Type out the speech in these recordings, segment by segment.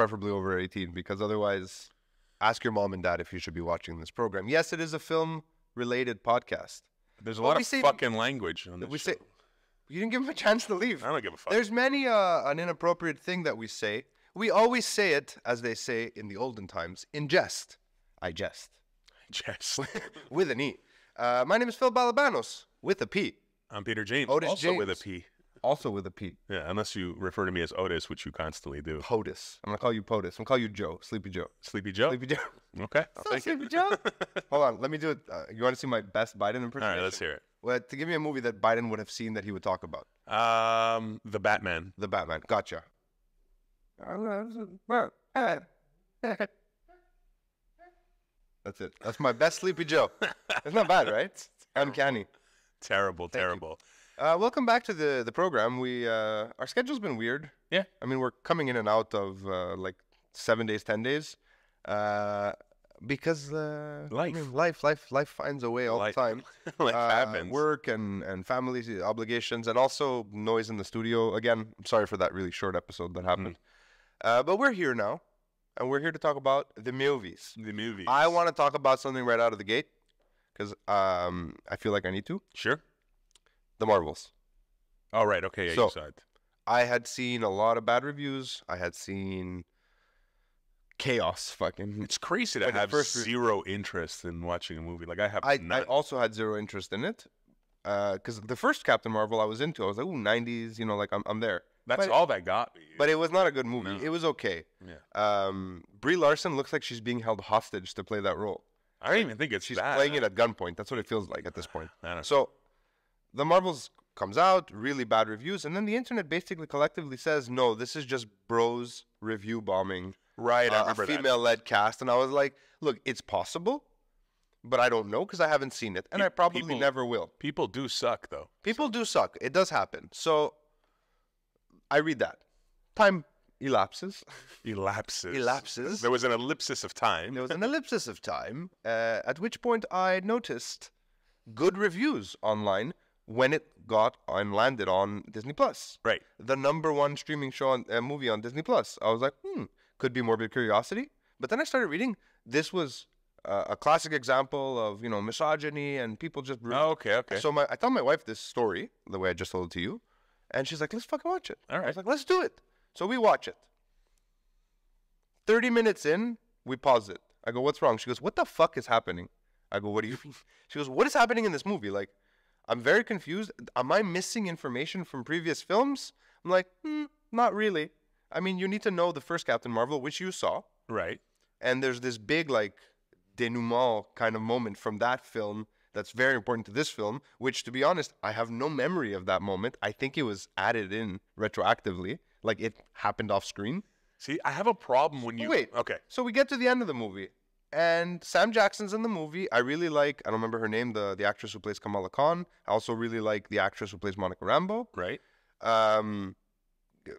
preferably over 18, because otherwise, ask your mom and dad if you should be watching this program. Yes, it is a film-related podcast. There's a lot of fucking language on this show. You didn't give him a chance to leave. I don't give a fuck. There's many an inappropriate thing that we say. We always say it, as they say in the olden times, in jest. I jest. Jest. With an E. My name is Phil Balabanos, with a P. I'm Peter James, Otis also James. with a P. Also with a P. Yeah, unless you refer to me as Otis, which you constantly do. POTUS. I'm going to call you POTUS. I'm going to call you Joe. Sleepy Joe. Sleepy Joe? Sleepy Joe. Okay. Sleepy Joe. Hold on. Let me do it. You want to see my best Biden impersonation? All right, let's hear it. Well, to give me a movie that Biden would have seen that he would talk about. The Batman. The Batman. Gotcha. That's it. That's my best Sleepy Joe. It's not bad, right? Uncanny. Terrible, terrible. Welcome back to the program. Our schedule's been weird. Yeah. I mean, we're coming in and out of like 7 days, 10 days. Because life finds a way all the time. Life happens. Work and family obligations, and also noise in the studio. Again, I'm sorry for that really short episode that happened. But we're here now, and we're here to talk about the movies. The movies. I want to talk about something right out of the gate, because I feel like I need to. Sure. The Marvels. Oh, right. Okay. Yeah, So, you saw it. I had seen a lot of bad reviews. I had seen chaos. Fucking. It's crazy to Like the have first zero interest in watching a movie. Like I have I none. also had zero interest in it, because the first Captain Marvel I was into. I was like, ooh, 90s. You know, like I'm there. That's But- all that got me. But it was not a good movie. No. It was okay. Yeah. Brie Larson looks like she's being held hostage to play that role. I don't even think it's She's that. playing it at gunpoint. That's what it feels like at this point. I don't know. So, The Marvels comes out, really bad reviews, and then the internet basically collectively says, no, this is just bros review bombing. Right, I A remember that. female-led cast. And I was like, look, it's possible, but I don't know because I haven't seen it, and I probably people- never will. People do suck, though. People do suck. It does happen. So, I read that. Time elapses. Elapses. There was an ellipsis of time. There was an ellipsis of time, at which point I noticed good reviews online when it got and landed on Disney Plus. Right. The #1 streaming show on movie on Disney Plus. I was like, could be morbid curiosity. But then I started reading. This was a classic example of misogyny and people just. Oh, okay. So I told my wife this story the way I just told it to you, and she's like, "Let's fucking watch it." All right. I was like, "Let's do it." So we watch it. 30 minutes in, we pause it. I go, "What's wrong?" She goes, "What the fuck is happening?" I go, "What do you mean?" She goes, "What is happening in this movie? Like, I'm very confused. Am I missing information from previous films?" I'm like, not really. I mean, you need to know the first Captain Marvel, which you saw. Right. And there's this big, like, denouement kind of moment from that film that's very important to this film, which, to be honest, I have no memory of that moment. I think it was added in retroactively. Like, it happened off screen. See, I have a problem when you... Wait. Okay. So we get to the end of the movie, and Sam Jackson's in the movie. I really like, I don't remember her name, the actress who plays Kamala Khan. I also really like the actress who plays Monica Rambeau. Right.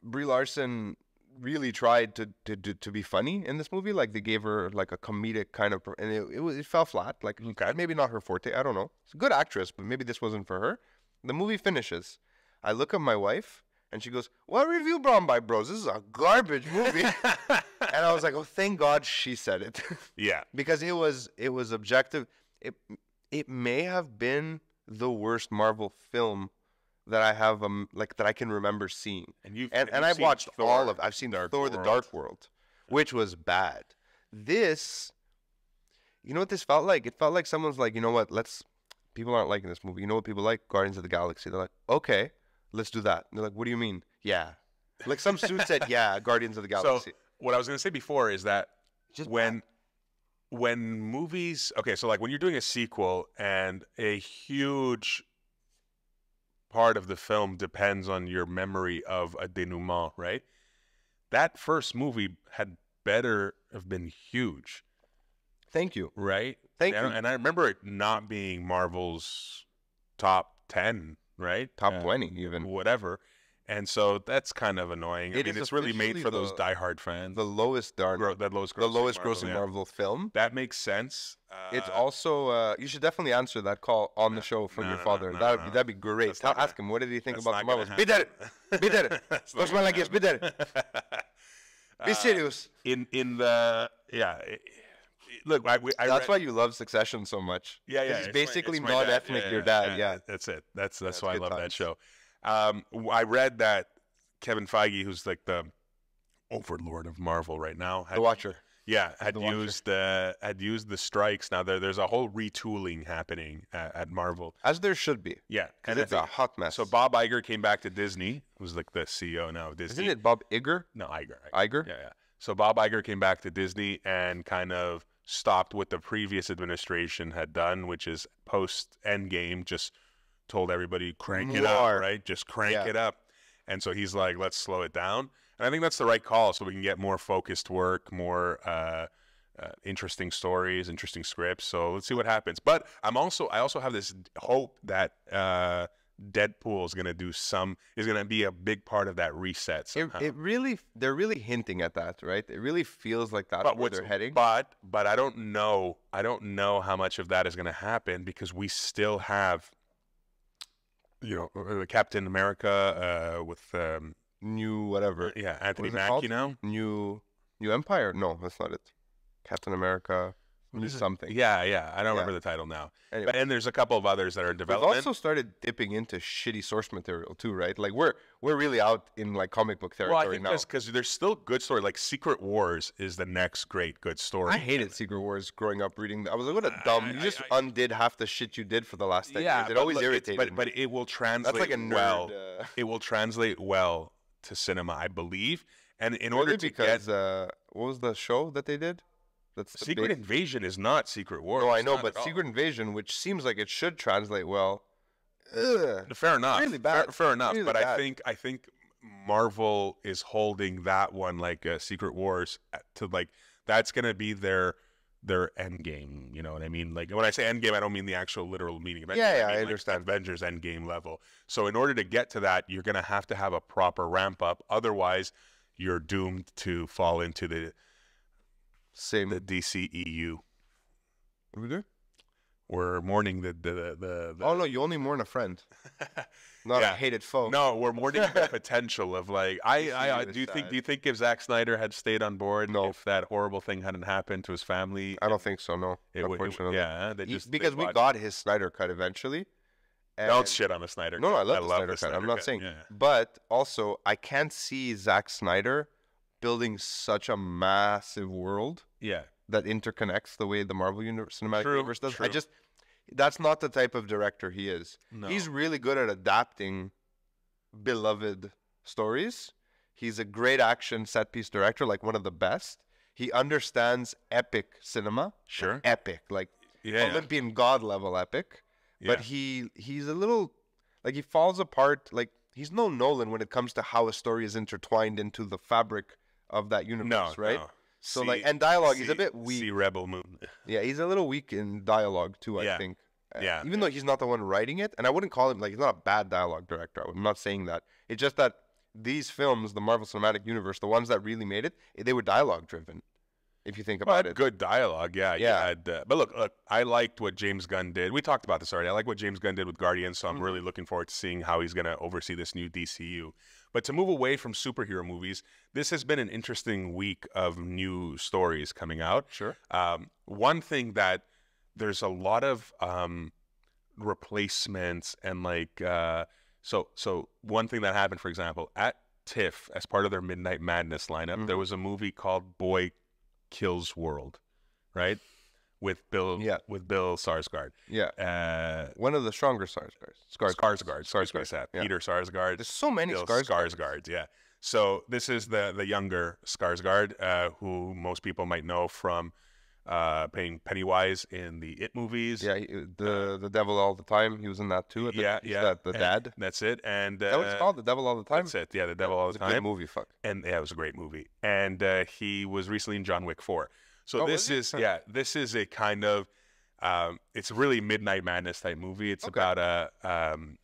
Brie Larson really tried to be funny in this movie. Like, they gave her like a comedic kind of, and it fell flat. Like, Okay. maybe not her forte. I don't know. She's a good actress, but maybe this wasn't for her. The movie finishes. I look at my wife, and she goes, "What review brought by bros? This is a garbage movie." And I was like, "Oh, thank God she said it," Yeah. because it was objective. It may have been the worst Marvel film that I have that I can remember seeing. And I've seen watched Thor, all of. I've seen Dark Thor: The World. Dark World, which was bad. This, you know what this felt like? It felt like someone's like, you know what? People aren't liking this movie. You know what people like? Guardians of the Galaxy. They're like, okay, let's do that. And they're like, what do you mean? Yeah, like some suit said, yeah, Guardians of the Galaxy. So what I was going to say before is that Just when movies, okay, so like when you're doing a sequel and a huge part of the film depends on your memory of a denouement, right? That first movie had better have been huge, Thank you. right? Thank you. And I remember it not being Marvel's top 10, right? Top 20 even. Whatever. And so that's kind of annoying. I It mean, is it's really made officially for those the- diehard fans. The lowest grossing yeah. Marvel film. That makes sense. It's also you should definitely answer that call on the show from no, your no, father. no, that'd no. that'd be great. That's not Ask him what did he think that's about the not gonna Marvels. Be there, be there. That's not What's my like? gonna Yes, be there. Be serious. In the look, I That's read, why you love Succession so much. yeah. It's basically my dad. non-ethnic. Your dad, yeah. That's it. That's It's why I good love that times. show. I read that Kevin Feige, who's like the overlord of Marvel right now, The Watcher. had The Watcher. used the strikes. Now there's a whole retooling happening at Marvel. As there should be. Yeah, Because it's a hot mess. so Bob Iger came back to Disney, who's like the CEO now of Disney. Isn't it Bob Iger? No, Iger. Iger? Yeah. So Bob Iger came back to Disney and kind of stopped what the previous administration had done, which is post Endgame, just told everybody crank it up, More. right? Just crank Yeah. it up. And so he's like, let's slow it down. And I think that's the right call, so we can get more focused work, more interesting stories, interesting scripts. So let's see what happens. But I also have this hope that Deadpool is gonna be a big part of that reset somehow. They're really hinting at that, right? It really feels like that's where they're heading. But I don't know how much of that is gonna happen because we still have, Captain America with New whatever. Anthony What is it Mackie called? now. New Empire? No, that's not it. Captain America. New something. Yeah. I don't remember the title now. Anyway. And there's a couple of others that are in We've development. also started dipping into shitty source material too, right? Like we're really out in like comic book territory Well, I think now. that's because there's still good story. Like Secret Wars is the next great good story. I hated Secret Wars growing up reading. I was like, what a dumb. You just undid half the shit you did for the last 10 years. It but always look, irritated me. But it will translate That's like a nerd. well. It will translate well to cinema, I believe. And in order Really? to Because get what was the show that they did? That's the Secret big- Invasion is not Secret Wars. No, I know, not but at all. Secret Invasion, which seems like it should translate well. Ugh. Fair enough. Really bad. Fair enough. Really but bad. I think Marvel is holding that one like Secret Wars to like that's gonna be their end game. You know what I mean? Like when I say end game, I don't mean the actual literal meaning of end Yeah, game. yeah, I I mean, understand. Avengers end game level. So in order to get to that, you're gonna have to have a proper ramp up. Otherwise, you're doomed to fall into the Same. DCEU. What we do? We're mourning the Oh no, you only mourn a friend, not Yeah. a hated foe. No, we're mourning the potential of like I DCU do you is think sad. do you think if Zack Snyder had stayed on board, No. if that horrible thing hadn't happened to his family, I don't think so. No, it would unfortunately. yeah, they just Because we got his Snyder cut eventually. don't and- shit on the Snyder. No, cut. I love the Snyder the cut. Snyder I'm not cut. saying, Yeah. but also I can't see Zack Snyder building such a massive world Yeah. that interconnects the way the Marvel Cinematic True, Universe does. true. That's not the type of director he is. No. He's really good at adapting beloved stories. He's a great action set piece director, like one of the best. He understands epic cinema. Sure. Like epic, like Yeah. Olympian god level epic. But Yeah. he's a little like he falls apart. Like he's no Nolan when it comes to how a story is intertwined into the fabric of that universe, No, right? no. So See- like and dialogue, he's a see- bit weak. See Rebel Moon. Yeah, he's a little weak in dialogue too, I Yeah. think. Yeah. Even though he's not the one writing it, and I wouldn't call him like he's not a bad dialogue director. I'm not saying that. It's just that these films, the Marvel Cinematic Universe, the ones that really made it, they were dialogue driven. If you think Well, about it. good dialogue, yeah. Yeah. But look, I liked what James Gunn did. We talked about this already. I like what James Gunn did with Guardians, so I'm really looking forward to seeing how he's going to oversee this new DCU. But to move away from superhero movies, this has been an interesting week of new stories coming out. Sure. One thing that there's a lot of replacements and like so one thing that happened, for example, at TIFF as part of their Midnight Madness lineup, there was a movie called Boy Kills World, right? With Bill Skarsgård. Yeah. One of the stronger Skarsgård. Yeah. Peter Skarsgård. There's so many Bill Skarsgårds. Skarsgård, yeah. So this is the younger Skarsgård, who most people might know from playing Pennywise in the It movies. Yeah, the Devil All the Time. He was in that too. Yeah. The dad. That's it. And That was called The Devil All the Time. that's it. Yeah, the Devil All the It's a good Time. movie. Fuck. And yeah, it was a great movie. And he was recently in John Wick 4. So Oh, this was he? is this is a kind of it's a really Midnight Madness type movie. It's Okay. about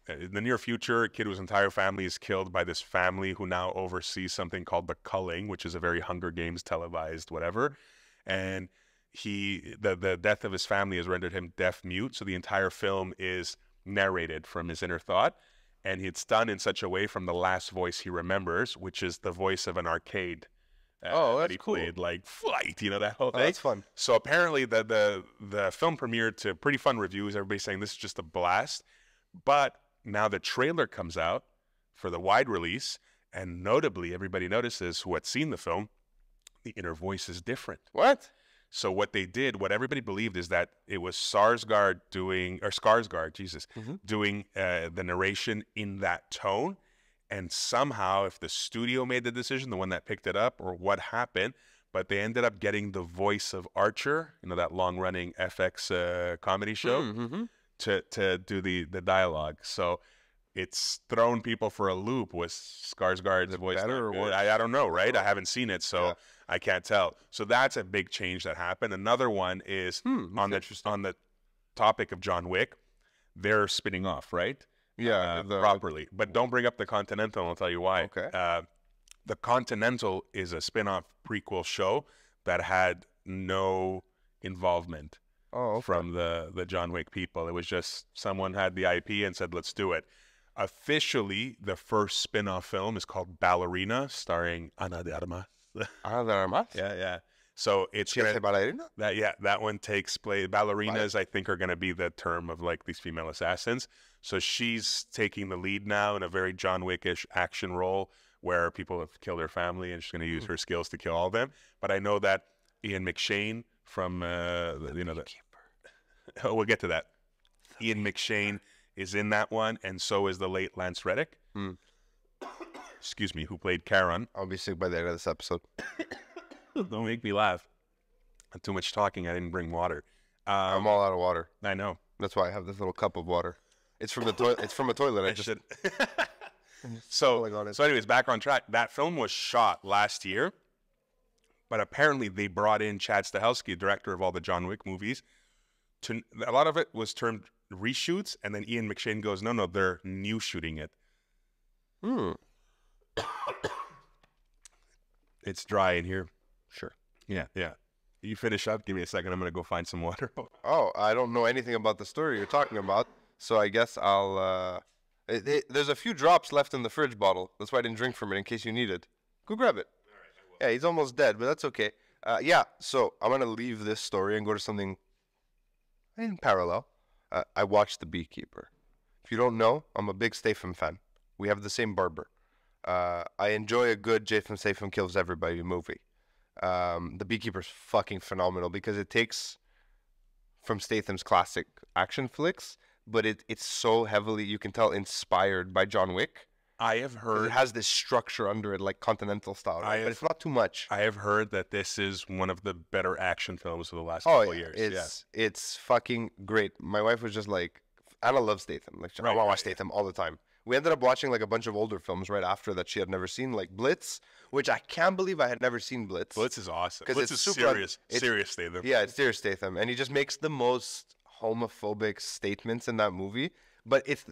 in the near future, a kid whose entire family is killed by this family who now oversees something called the Culling, which is a very Hunger Games televised whatever. And the death of his family has rendered him deaf mute. So the entire film is narrated from his inner thought. And it's done in such a way from the last voice he remembers, which is the voice of an arcade Oh, that that's he cool. played, like Flight, you know, that whole Oh, thing. that's fun. So apparently the film premiered to pretty fun reviews. Everybody's saying this is just a blast. But now the trailer comes out for the wide release, and notably, everybody notices who had seen the film, the inner voice is different. What? So what they did, what everybody believed is that it was Skarsgård doing the narration in that tone. And somehow, if the studio made the decision, the one that picked it up, or what happened, but they ended up getting the voice of Archer, you know, that long-running FX comedy show, Mm-hmm. to do the dialogue. So it's thrown people for a loop. Was Skarsgård's voice better or good? worse? I don't know, right? I haven't seen it, so Yeah. I can't tell. So that's a big change that happened. Another one is on the topic of John Wick. They're spinning off, right? Yeah, Properly. But don't bring up the Continental, and I'll tell you why. Okay. The Continental is a spin-off prequel show that had no involvement from the John Wick people. It was just someone had the IP and said, let's do it. Officially, the first spin-off film is called Ballerina, starring Ana de Armas. Ana de Armas? Yeah. So it's She hace ballerina? that one takes place. Ballerinas, I think, are going to be the term of like these female assassins. So she's taking the lead now in a very John Wick-ish action role where people have killed her family, and she's going to use her skills to kill all of them. But I know that Ian McShane from we'll get to that. Ian McShane is in that one, and so is the late Lance Reddick. Excuse me, who played Charon. I'll be sick by the end of this episode. Don't make me laugh. Too much talking. I didn't bring water. I'm all out of water. I know. That's why I have this little cup of water. It's from the toilet. It's from a toilet. I just should. spilling on it. So anyways, back on track. That film was shot last year, but apparently they brought in Chad Stahelski, director of all the John Wick movies. A lot of it was termed reshoots, and then Ian McShane goes, no, they're new shooting it. It's dry in here. Sure. Yeah. You finish up. Give me a second. I'm going to go find some water. Oh, I don't know anything about the story you're talking about, so I guess I'll. There's a few drops left in the fridge bottle. That's why I didn't drink from it in case you need it. Go grab it. Yeah, he's almost dead, but that's okay. Yeah, so I'm gonna leave this story and go to something in parallel. I watched The Beekeeper. If you don't know, I'm a big Statham fan. We have the same barber. I enjoy a good Jason Statham kills everybody movie. The Beekeeper's fucking phenomenal because it takes from Statham's classic action flicks, but it's so heavily, you can tell, inspired by John Wick. I have heard it has this structure under it, like Continental style, right? But it's not too much. I have heard that this is one of the better action films of the last couple years. It's fucking great. My wife was just like, Anna loves Statham. Like, I want to watch Statham all the time. We ended up watching like a bunch of older films right after that she had never seen, like Blitz, which I can't believe I had never seen Blitz. Blitz is awesome. Because Blitz is serious Statham. Yeah, it's serious Statham. And he just makes the most homophobic statements in that movie, but it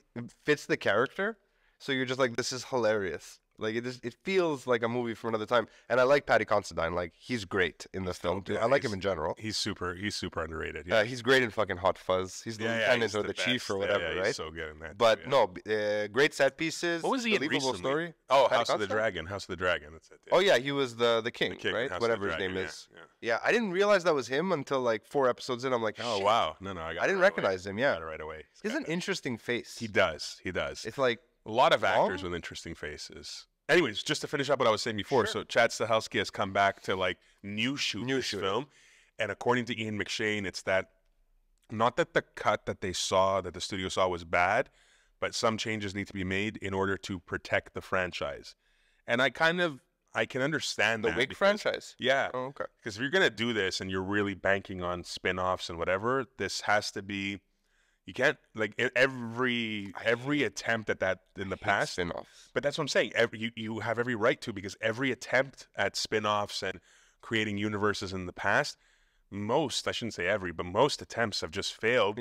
fits the character. So you're just like, this is hilarious. Like it feels like a movie from another time. And I like Paddy Considine. Like he's great in this film. I like him in general. He's super underrated. Yeah, he's great in fucking Hot Fuzz. He's the lieutenant or the chief or whatever, right? He's so good in that. But no, great set pieces. What was he in recently? Story. Oh, House of the Dragon. That's it. Yeah. Oh yeah, he was the king, right? Whatever his name is. Yeah, I didn't realize that was him until like 4 episodes in. I'm like, oh wow, no, I didn't recognize him. Yeah, got it right away. He has an interesting face. He does. It's like a lot of actors with interesting faces. Anyways, just to finish up what I was saying before, so Chad Stahelski has come back to like new shoot film, and according to Ian McShane, it's that not that the cut that they saw, that the studio saw, was bad, but some changes need to be made in order to protect the franchise. And I can understand the Wick franchise. Yeah. Oh, okay. Because if you're gonna do this and you're really banking on spin-offs and whatever, this has to be. You can't, like, every attempt at that in the past. Spin-offs. But that's what I'm saying. You have every right to, because every attempt at spin-offs and creating universes in the past, I shouldn't say every, but most attempts have just failed.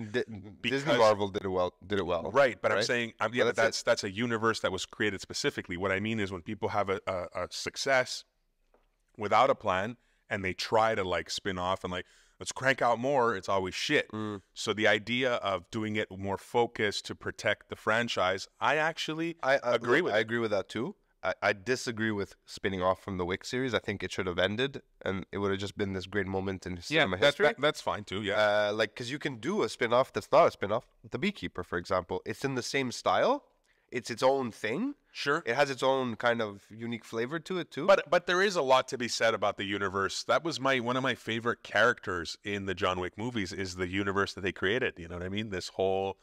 Disney Marvel did it well. Right, but I'm saying, that's a universe that was created specifically. What I mean is when people have a success without a plan and they try to, like, spin off and, like, let's crank out more, it's always shit. So the idea of doing it more focused to protect the franchise, I agree with. I agree with that too. I disagree with spinning off from the Wick series. I think it should have ended, and it would have just been this great moment in cinema history. That's fine too. Yeah. Like, because you can do a spin-off that's not a spin-off. The Beekeeper, for example, it's in the same style. It's its own thing. Sure. It has its own kind of unique flavor to it too. But there is a lot to be said about the universe. That was one of my favorite characters in the John Wick movies, is the universe that they created. You know what I mean? This whole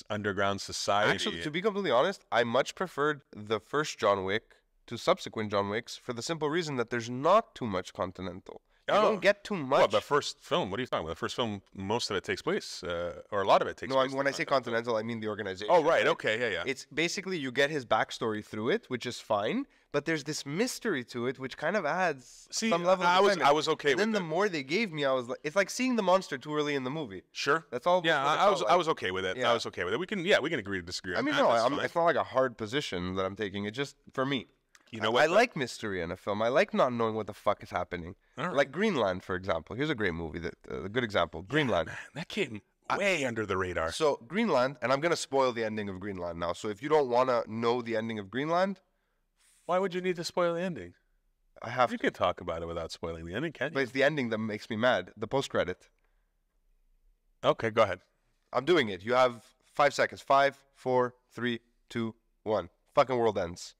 underground society. Actually, to be completely honest, I much preferred the first John Wick to subsequent John Wicks for the simple reason that there's not too much Continental. You don't get too much. Well, the first film, what are you talking about? The first film, most of it takes place, or a lot of it takes place. No, when I say Continental, I mean the organization. Oh, right. Okay, yeah. It's basically you get his backstory through it, which is fine, but there's this mystery to it, which kind of adds some level of excitement. I was okay with it. And then the more they gave me, I was like, it's like seeing the monster too early in the movie. Sure. That's all. Yeah, I was okay with it. Yeah. I was okay with it. We can agree to disagree. I mean, it's not like a hard position that I'm taking. It's just for me. You know what? I like mystery in a film. I like not knowing what the fuck is happening. Right. Like Greenland, for example. Here's a great movie, a good example. Greenland. Man, that came way under the radar. So Greenland, and I'm going to spoil the ending of Greenland now. So if you don't want to know the ending of Greenland. Why would you need to spoil the ending? I have You could talk about it without spoiling the ending, can't you? But it's the ending that makes me mad. The post-credit. Okay, go ahead. I'm doing it. You have 5 seconds. 5, 4, 3, 2, 1. Fucking world ends.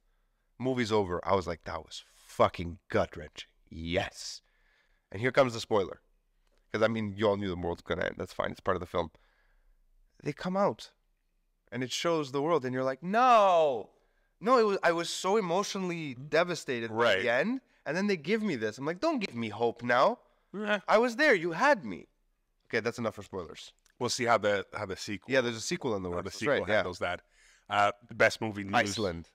Movie's over. I was like, that was fucking gut-wrenching. Yes. And here comes the spoiler. Because, I mean, you all knew the world's going to end. That's fine. It's part of the film. They come out. And it shows the world. And you're like, no. No, I was so emotionally devastated by the end. And then they give me this. I'm like, don't give me hope now. I was there. You had me. Okay, that's enough for spoilers. We'll see how the sequel. Yeah, there's a sequel in the works. The sequel handles that. Best movie news. Iceland.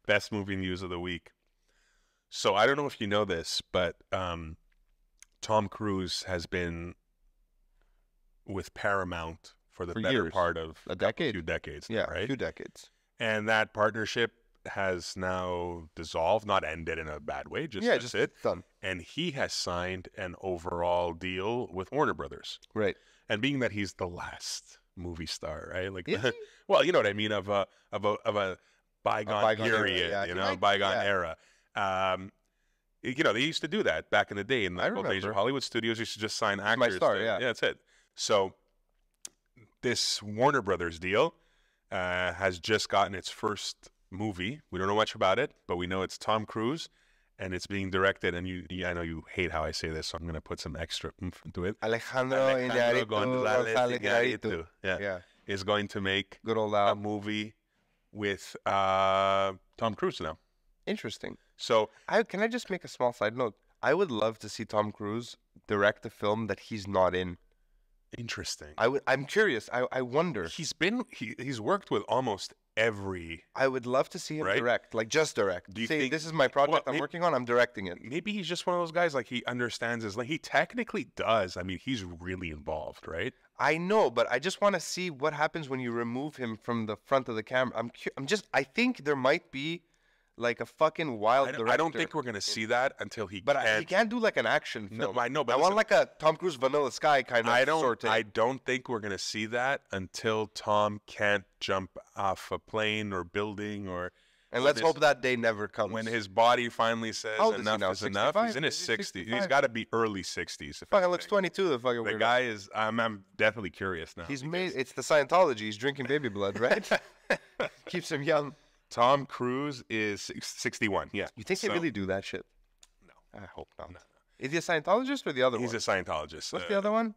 Best movie news of the week. So I don't know if you know this, but Tom Cruise has been with Paramount for the better years. part of A decade. few decades. Yeah, now, right? a few decades. And that partnership has now dissolved, not ended in a bad way. Just it. Done. And he has signed an overall deal with Warner Brothers. Right. And being that he's the last movie star, right? Like, Is he? well, you know what I mean, of a bygone period, era, yeah. bygone era. You know, they used to do that back in the day in the old days. Hollywood studios used to just sign actors. My star, yeah, that's it. So this Warner Brothers deal has just gotten its first movie. We don't know much about it, but we know it's Tom Cruise, and it's being directed. And I know you hate how I say this, so I'm going to put some extra oomph into it. Alejandro Iñárritu. Yeah, is going to make good old a movie with Tom Cruise now. Interesting. So can I just make a small side note? I would love to see Tom Cruise direct a film that he's not in. Interesting. I'm curious. I wonder. He's worked with almost every. I would love to see him direct, like just direct. Do you say, think this is my project I'm working on? I'm directing it. Maybe he's just one of those guys. Like, he understands his. Like, he technically does. I mean, he's really involved, right? I know, but I just want to see what happens when you remove him from the front of the camera. I think there might be like a fucking wild director. I don't think we're gonna see that until he. But he can't do like an action film. No, I know, but I want like a Tom Cruise Vanilla Sky kind of. I don't think we're gonna see that until Tom can't jump off a plane or building or. And let's hope that day never comes. When his body finally says enough is enough. He's in his 60s. He's got to be early 60s. Fucking looks 22. The fucking the guy is. I'm definitely curious now. He's made. It's the Scientology. He's drinking baby blood, right? Keeps him young. Tom Cruise is 61. Yeah. You think they really do that shit? No. I hope not. No. Is he a Scientologist or the other one? He's a Scientologist. What's the other one?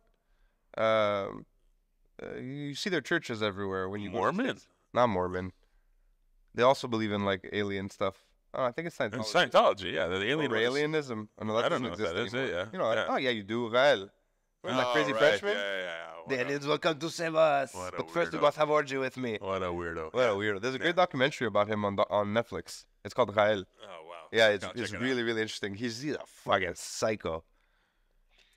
You see their churches everywhere when you Mormon. Not Mormon. They also believe in like alien stuff. Oh, I think it's Scientology. It's Scientology, yeah. The alien or alienism. Oh, no, that I don't know doesn't what that exist is. anymore. Yeah. You know, oh yeah, you do. Well, that crazy Frenchman. Yeah. The aliens will come to save us. But first, you must have orgy with me. What a weirdo. What a weirdo. There's a great documentary about him on Netflix. It's called Rael. Oh wow. Yeah, it's really really interesting. He's a fucking psycho.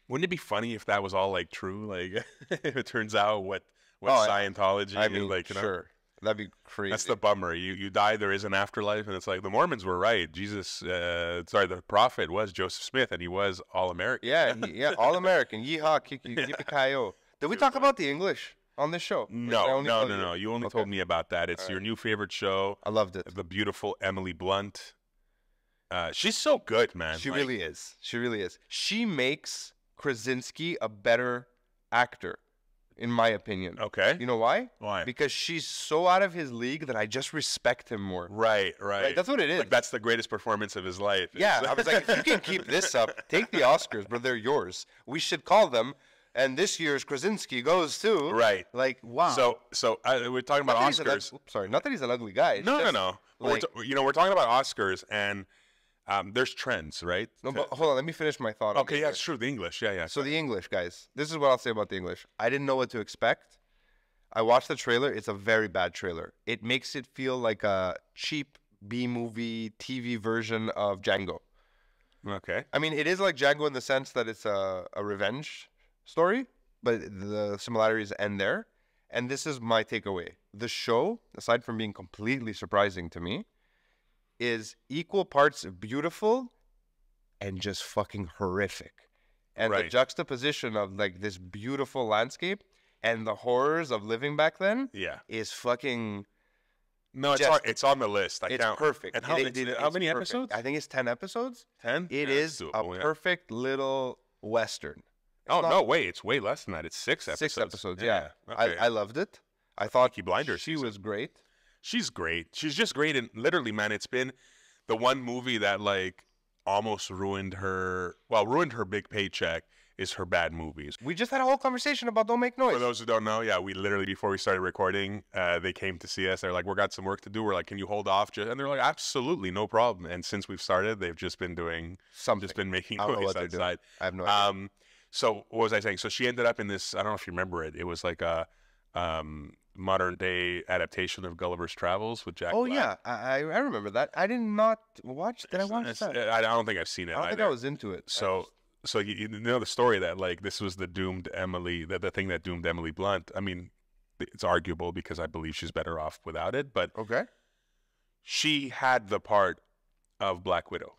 Wouldn't it be funny if that was all like true? Like, if it turns out what Scientology is like. Sure. That'd be crazy. That's the bummer. You die, there is an afterlife, and it's like the Mormons were right. The prophet was Joseph Smith, and he was all American. Yeah, All American. Yeehaw, yippee-ki-yo. Did we talk about the English? on this show? Or did I No, only no, tell no, you? no. You only Okay. told me about that. It's All your right. new favorite show, I loved it. the beautiful Emily Blunt. She's so good, man. She Like, really is. She really is. She makes Krasinski a better actor, in my opinion. Okay. You know why? Why? Because she's so out of his league that I just respect him more. Right, right. Right? That's what it is. Like, that's the greatest performance of his life. Yeah, I was like, if you can keep this up, take the Oscars, but they're yours. We should call them. And this year's Krasinski goes to Right. Like, wow. So we're talking about Not that he's Oscars. sorry, not that he's an ugly guy. It's No, no, just, no. But like- we're talking about Oscars, and there's trends, right? No, but hold on. Let me finish my thought. on Okay, the yeah, English. it's true. The English, yeah, yeah. So the English, guys. This is what I'll say about the English. I didn't know what to expect. I watched the trailer. It's a very bad trailer. It makes it feel like a cheap B-movie TV version of Django. Okay. I mean, it is like Django in the sense that it's a revenge story, but the similarities end there. And this is my takeaway. The show, aside from being completely surprising to me, is equal parts beautiful and just fucking horrific. And the Right. juxtaposition of like this beautiful landscape and the horrors of living back then Yeah. is fucking No, it's Just- it's on the list. I it's count. perfect. And how, It- how it's many perfect. episodes? I think it's 10 episodes. 10. It Yeah, is that's a doable, yeah. perfect little Western. Oh not- no, wait, it's way less than that. It's 6 episodes. 6 episodes, yeah. Okay. I loved it. I thought Peaky Blinders she season. was great. She's great. She's just great, and literally, man, it's been the one movie that like almost ruined her. Well, ruined her big paycheck is her bad movies. We just had a whole conversation about Don't Make Noise. For those who don't know, yeah, we literally before we started recording, they came to see us. They're like, "We got some work to do." We're like, "Can you hold off?" And they're like, "Absolutely, no problem." And since we've started, they've just been doing, Something. just been making I don't know noise what they're doing. outside. I have no idea. So what was I saying? So she ended up in this. I don't know if you remember it. It was like a modern day adaptation of Gulliver's Travels with Jack Oh Black. yeah, I remember that. I did not watch. Did I watch It's- that? I don't think I've seen it. I don't think either. I was into it. So you know the story that like this was the doomed Emily, the thing that doomed Emily Blunt. I mean, it's arguable because I believe she's better off without it, but Okay. she had the part of Black Widow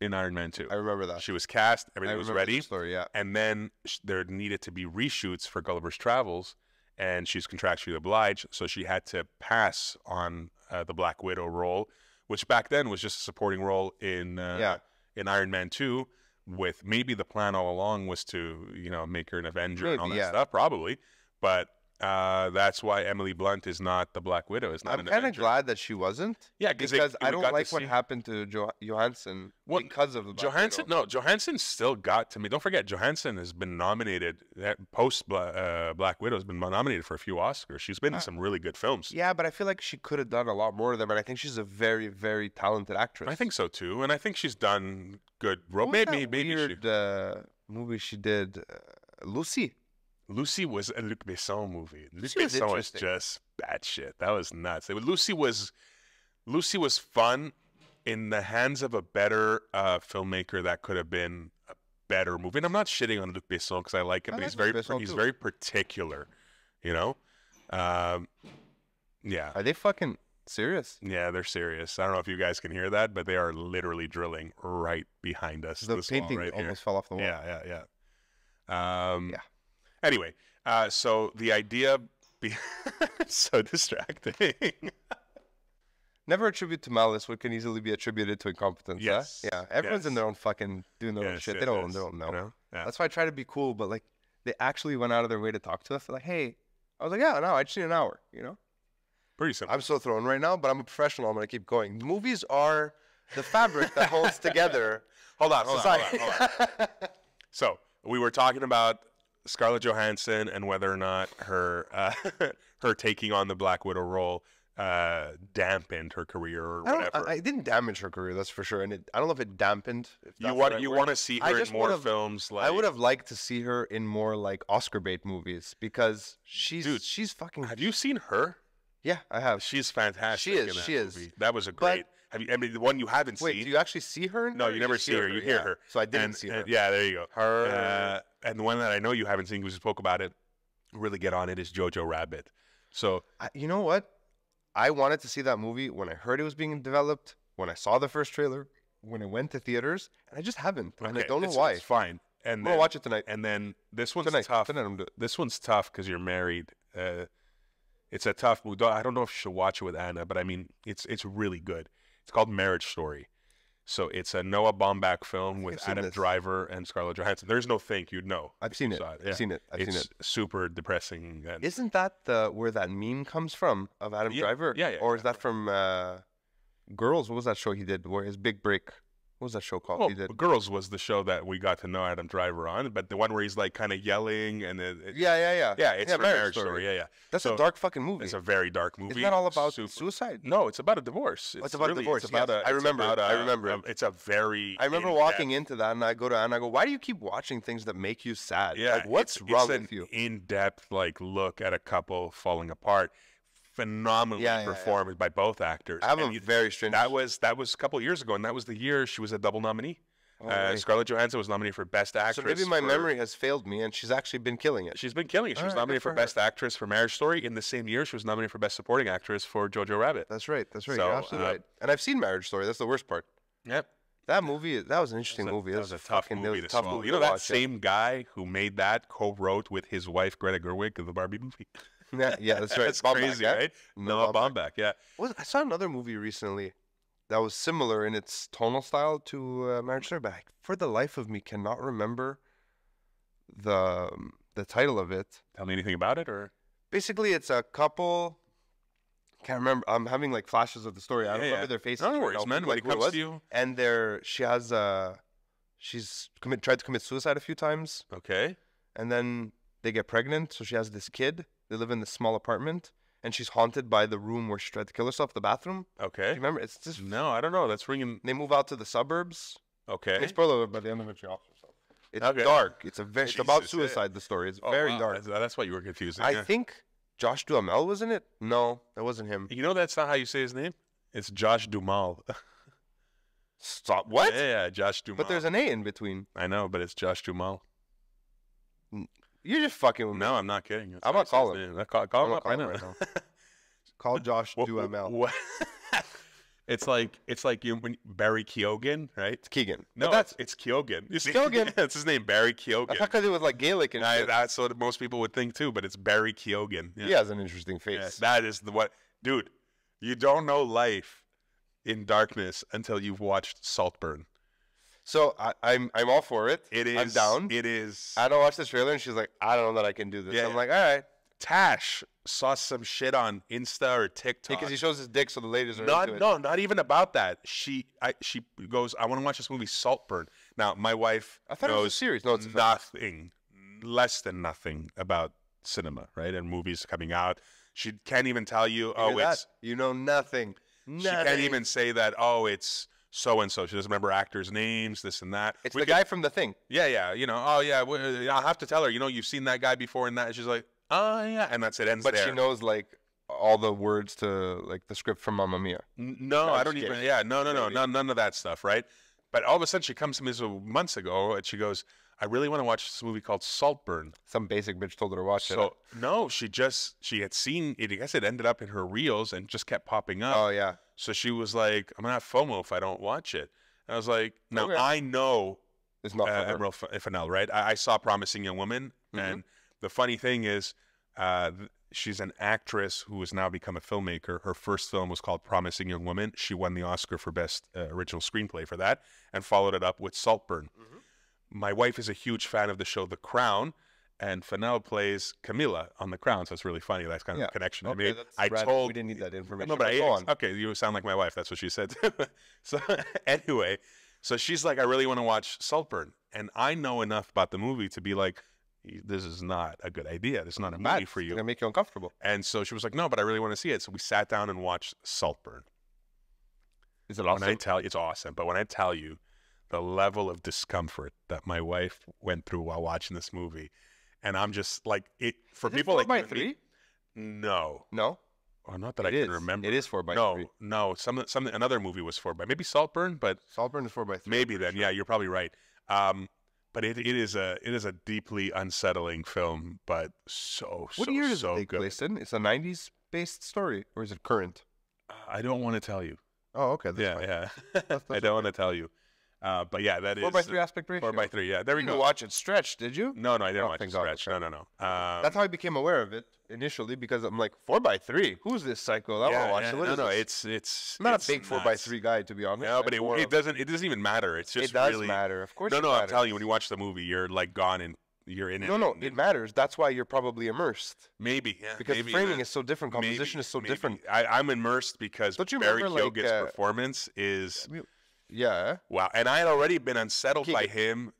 in Iron Man 2. I remember that. She was cast, I everything was remember the ready, story, yeah. and then there needed to be reshoots for Gulliver's Travels, and she's contractually obliged, so she had to pass on the Black Widow role, which back then was just a supporting role in Iron Man 2. With maybe the plan all along was to make her an Avenger and all Maybe, that yeah. stuff, probably, but that's why Emily Blunt is not the Black Widow. Is not I'm an kind of Avenger. glad that she wasn't. Yeah, Because they I don't got to like what see- happened to Johansson Well, because of the Black Johansson. Widow. No, Johansson still got to me. Don't forget, Johansson has been nominated. Post Black Widow has been nominated for a few Oscars. She's been in some really good films. Yeah, but I feel like she could have done a lot more of them, and I think she's a very, very talented actress. I think so too, and I think she's done good. What was Maybe that maybe she, weird movie she did, Lucy. Lucy was a Luc Besson movie. Luc Lucy was Besson was interesting. just bad shit. That was nuts. Lucy was fun in the hands of a better filmmaker. That could have been a better movie. And I'm not shitting on Luc Besson because I like him, I but like Luc Besson he's too. very particular. Yeah, Are they fucking serious? yeah, they're serious. I don't know if you guys can hear that, but they are literally drilling right behind us. The this wall painting right here. almost fell off the wall. Yeah. Yeah. Anyway, so the idea so distracting. Never attribute to malice what can easily be attributed to incompetence. huh? Yes. Yeah. Everyone's in Yes. their own fucking doing their own Yes, shit. yes, They don't yes. know. You know? Yeah. That's why I try to be cool, but like they actually went out of their way to talk to us. They're like, hey, I was like, yeah, no, I just need an hour. Pretty simple. I'm so thrown right now, but I'm a professional. I'm gonna keep going. Movies are the fabric that holds together. Hold on. society. So we were talking about Scarlett Johansson and whether or not her her taking on the Black Widow role dampened her career or whatever. I didn't damage her career, that's for sure. And I don't know if it dampened. If you that's want the right you word. want to see I her in just more would've- films. Like I would have liked to see her in more like Oscar bait movies because she's fucking. Have you seen her? Yeah, I have. She's fantastic. She is, in that she is. movie. That was a But- great. Have you? I mean, the one you haven't Wait, seen. do you actually see her? In No, her, or you never just see her. You hear Yeah. her. So I didn't And- see her. yeah, there you go. Her. And the one that I know you haven't seen because we spoke about it, really get on it, is Jojo Rabbit. So You know what? I wanted to see that movie when I heard it was being developed, when I saw the first trailer, when it went to theaters, and I just haven't. And I okay, don't know it's- why. It's fine. And I'm then, gonna watch it tonight. And then this one's Tonight. tough. Tonight I'm doing it. This one's tough because you're married. It's a tough movie. I don't know if you should watch it with Anna, but I mean, it's really good. It's called Marriage Story. So it's a Noah Baumbach film with seen Adam this. Driver and Scarlett Johansson. There's no think, you'd know. I've seen it. So, I've seen it. I've seen It's it. super depressing. And Isn't that where that meme comes from of Adam Driver? Yeah. Or is that from Girls? What was that show he did? Where his big break? What was that show called? Well, He did. Girls was the show that we got to know Adam Driver on, but the one where he's like kind of yelling and Yeah. yeah, it's from Marriage Story. Yeah. That's a dark fucking movie. It's a very dark movie. Isn't that all about Super- suicide? No, it's about a divorce. It's about a divorce, It's about yes. I remember it. I remember it. It's a very. I remember walking into that, and I go to Anna, I go, "Why do you keep watching things that make you sad? Yeah, Like, what's wrong with you?" In-depth like look at a couple falling apart, phenomenally performed by both actors. I have a very strange. That was a couple years ago, and that was the year she was a double nominee. Right. Scarlett Johansson was nominated for Best Actress. So maybe my memory has failed me, and she's actually been killing it. She's been killing it. She was All right, nominated good for for her. Best Actress for Marriage Story. In the same year, she was nominated for Best Supporting Actress for Jojo Rabbit. That's right. That's right. So, You're absolutely right. And I've seen Marriage Story. That's the worst part. Yep. That movie, that was an interesting movie. That was a tough movie to swallow. movie You know, to that watch, same guy who made that co-wrote with his wife Greta Gerwig of the Barbie movie. Yeah, that's right. That's Baumbach, crazy, yeah? right? Noah Baumbach, yeah. I saw another movie recently that was similar in its tonal style to Marriage Story, but I, for the life of me, cannot remember the title of it. Tell me anything about it, or Basically, it's a couple. Can't remember. I'm having like flashes of the story. I don't remember their faces. No right worries, now, man. When like it who comes was. to you, And she's tried to commit suicide a few times, okay. and then they get pregnant. So she has this kid. They live in this small apartment, and she's haunted by the room where she tried to kill herself, the bathroom. Do Okay. you remember? It's just No, I don't know. That's ringing. they move out to the suburbs. Okay. It's spoiler alert, by the end of it, she offs herself. It's Okay. dark. It's about Jesus, suicide. The story. It's Oh, very wow. dark. That's why you were confused. I think Josh Duhamel was in it. No, that wasn't him. You know that's not how you say his name. It's Josh Duhamel. Stop. What? Yeah, Josh Duhamel. But there's an A in between. I know, but it's Josh Duhamel. You're just fucking with me. No, I'm not kidding. That's I'm how gonna you say call his him. name. Call I'm him gonna up call right him now. right now. Call Josh Duhamel. It's like you when Barry Keoghan, right? It's Keegan. No, But it's Keoghan. You see, Keoghan. That's his name, Barry I Keoghan. thought because it was like Gaelic and shit. That's what most people would think too, but it's Barry Keoghan. Yeah. He has an interesting face. Yeah, that is dude. You don't know life in darkness until you've watched Saltburn. So I'm all for it. It is. I'm down. It is. I don't watch the trailer, and she's like, I don't know that I can do this. Yeah, I'm yeah. like, all right. Tash saw some shit on Insta or TikTok. Because he shows his dick, so the ladies are Not into it. no, not even about that. She goes, I want to watch this movie Saltburn. Now my wife I thought it was a knows series. No, it's a film. nothing, less than nothing about cinema, right? And movies coming out. She can't even tell you, Hear that? it's. You know nothing. She can't even say that, it's so and so. She doesn't remember actors' names, this and that. It's the guy from The Thing. Yeah. I'll have to tell her. You've seen that guy before, and that. And she's like, oh yeah, and that's it. Ends But there. she knows like all the words to like the script from Mamma Mia. No, I don't just even. kidding. Yeah, no, none of that stuff, right? But all of a sudden, she comes to me months ago, and she goes, "I really want to watch this movie called Saltburn." Some basic bitch told her to watch it. So no, she had seen it. I guess it ended up in her reels and just kept popping up. Oh yeah. So she was like, "I'm gonna have FOMO if I don't watch it." And I was like, "Now Okay. I know It's not for her. Emerald Fennell, right? I saw Promising Young Woman, and the funny thing is, she's an actress who has now become a filmmaker. Her first film was called Promising Young Woman. She won the Oscar for Best Original Screenplay for that, and followed it up with Saltburn. My wife is a huge fan of the show The Crown, and Fennell plays Camilla on The Crown, so it's really funny. That's kind of a connection. Okay, I mean, that's I rad. told we didn't need that information. no, but go on. okay, you sound like my wife. That's what she said. So anyway, so she's like, I really want to watch Saltburn, and I know enough about the movie to be like, this is not a good idea. This is not a movie for It's you. gonna make you uncomfortable. And so she was like, no, but I really want to see it. So we sat down and watched Saltburn. Is it When awesome? I tell you, it's awesome. But when I tell you the level of discomfort that my wife went through while watching this movie, and I'm just like, it for Is it people 4 like by you and me- 3? No. No. Oh, not that It I is. can remember. It is 4 by no, 3. no. Another movie was 4 by maybe Saltburn, but Saltburn is 4 by 3. maybe then. Yeah, you're probably right. But it is a deeply unsettling film, but What year does it take good. place in? It's a 90s based story, or is it current? I don't want to tell you. Oh, okay. That's fine. Yeah. That's I don't want to tell you. But yeah, that is 4:3 aspect ratio. 4:3. Yeah, there we You go. didn't watch it stretched, did you? No, I didn't Oh, watch thank it God, stretch. okay. No. That's how I became aware of it initially, because I'm like 4:3. Who's this psycho? I want to watch it. What is this? it's I'm not it's a big nuts. 4:3 guy, to be honest. No, but I'm more it of- doesn't even matter. It's just It does really matter, of course. No, it no, I'm matters. telling you, when you watch the movie, you're like gone and you're in it. No, and it matters. That's why you're probably immersed. maybe, yeah, Because maybe, framing yeah. is so different, composition is so Maybe. different. I'm immersed because Don't you Barry remember, Keoghan's like, performance is Yeah. wow, and I had already been unsettled by Keegan. him.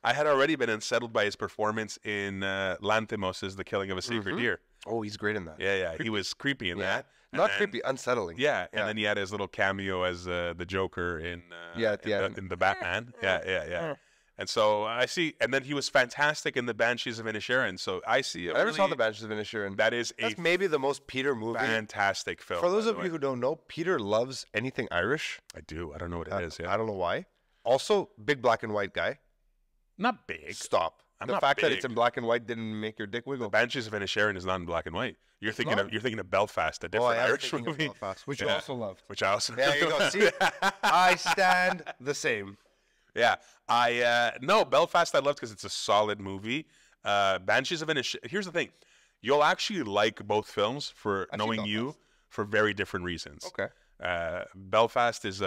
I had already been unsettled by his performance in Lanthimos' The Killing of a Sacred Deer. Oh, he's great in that. Yeah, he was creepy in that. And Not then- creepy, unsettling. Yeah, and then he had his little cameo as the Joker in at the end. in the Batman. Yeah. And so I see, and then he was fantastic in the Banshees of Inisherin. So I see. I never saw the Banshees of Inisherin. That is That's a maybe the most Peter movie. fantastic film. For those by of the you way. who don't know, Peter loves anything Irish. I do. I don't know what it is. Yeah, I don't know why. Also, big black and white guy. not big. Stop. I'm The not fact that big. it's in black and white didn't make your dick wiggle. Banshees of Inisherin is not in black and white. You're thinking not? of Belfast, a Oh, different I am Irish thinking of movie, Belfast, which you Yeah. also loved. which I also. There you go. See, I stand the same. Yeah, no, Belfast I loved because it's a solid movie. Banshees of Inisherin. Here's the thing, you'll actually like both films for I've seen knowing you Belfast. for very different reasons. Okay. Belfast is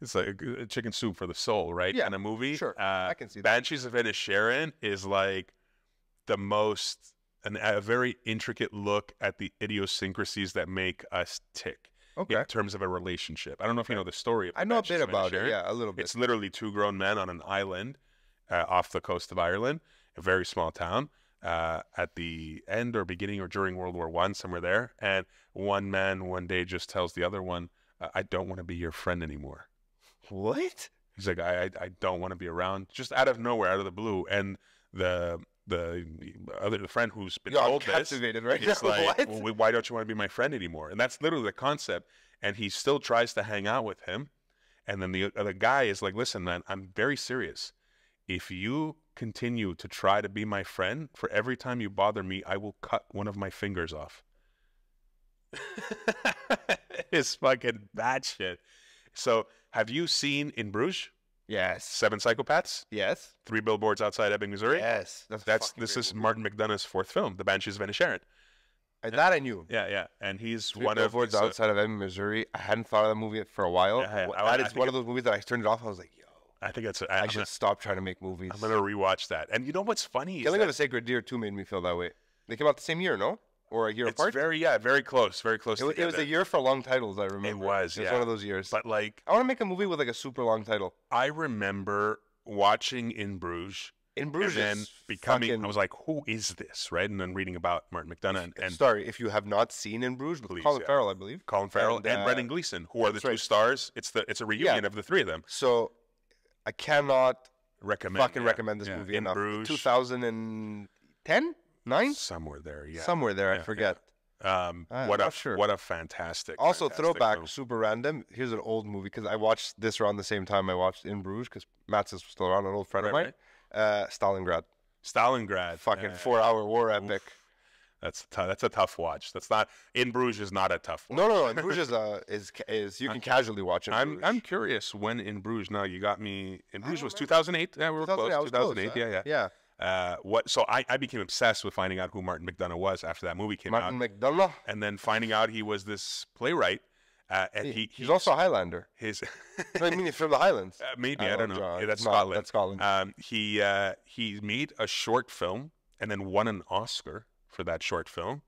it's like a chicken soup for the soul, right? Yeah, kind of movie. sure. I can see that. Banshees of Inisherin is like the most a very intricate look at the idiosyncrasies that make us tick. Okay. In terms of a relationship. I don't know if you know the story of I know a Banshees bit of about it. Inisherin. Yeah, a little bit. It's literally two grown men on an island off the coast of Ireland, a very small town, at the end or beginning or during World War I, somewhere there. And one man one day just tells the other one, I don't want to be your friend anymore. What? He's like, I don't want to be around, just out of nowhere, out of the blue. And the friend who's been Yo, I'm told this, captivated right it's now. like, What? well, why don't you want to be my friend anymore? And that's literally the concept. And he still tries to hang out with him. And then the other guy is like, listen, man, I'm very serious. If you continue to try to be my friend, for every time you bother me, I will cut one of my fingers off. It's fucking bad shit. So have you seen In Bruges? Yes. 7 Psychopaths? Yes. 3 Billboards Outside Ebbing, Missouri? Yes. This is Martin McDonagh's 4th film, The Banshees of Inisherin. That I knew. Yeah. And he's Three one of Billboards his, outside of Ebbing, Missouri. I hadn't thought of that movie for a while. Yeah, That I is think one of those movies that I turned it off. I was like, yo, I think it's I should stop trying to make movies. I'm gonna rewatch that. And you know what's funny? Killing is of a Sacred Deer 2 made me feel that way. They came out the same year, no? Or a year it's apart? very close, very close. It was together. a year for long titles, I remember. It was, It was yeah. one of those years. But like, I want to make a movie with like a super long title. I remember watching In Bruges, In Bruges. and then becoming. fucking- I was like, who is this? Right, and then reading about Martin McDonagh and Sorry, if you have not seen In Bruges, with Please, Colin yeah. Farrell, I believe. Colin Farrell and, and, Brendan Gleeson, who are the that's two right. stars. It's a reunion Yeah. of the three of them. So I cannot Recommend recommend this yeah. movie In enough. Bruges, 2010? 9? somewhere there. Yeah, Somewhere there, I Yeah, forget. I'm not sure. what a fantastic. Also, fantastic throwback, film. super random. Here's an old movie because I watched this around the same time I watched In Bruges because Matt's is still around, an old friend of Right, mine. Stalingrad. Stalingrad. Fucking Yeah, 4-hour war epic. That's a tough watch. That's not In Bruges is not a tough watch. No. In Bruges is you can casually watch it. I'm curious when In Bruges. Now you got me. In Bruges was 2008. Yeah, we were close. 2008. Yeah. Yeah. So I became obsessed with finding out who Martin McDonough was after that movie came Martin out, McDonough. and then finding out he was this playwright. And He's also a Highlander. his I mean, he's from the Highlands. maybe I don't know. John. Yeah, that's No, Scotland. That's Scotland. He made a short film and then won an Oscar for that short film.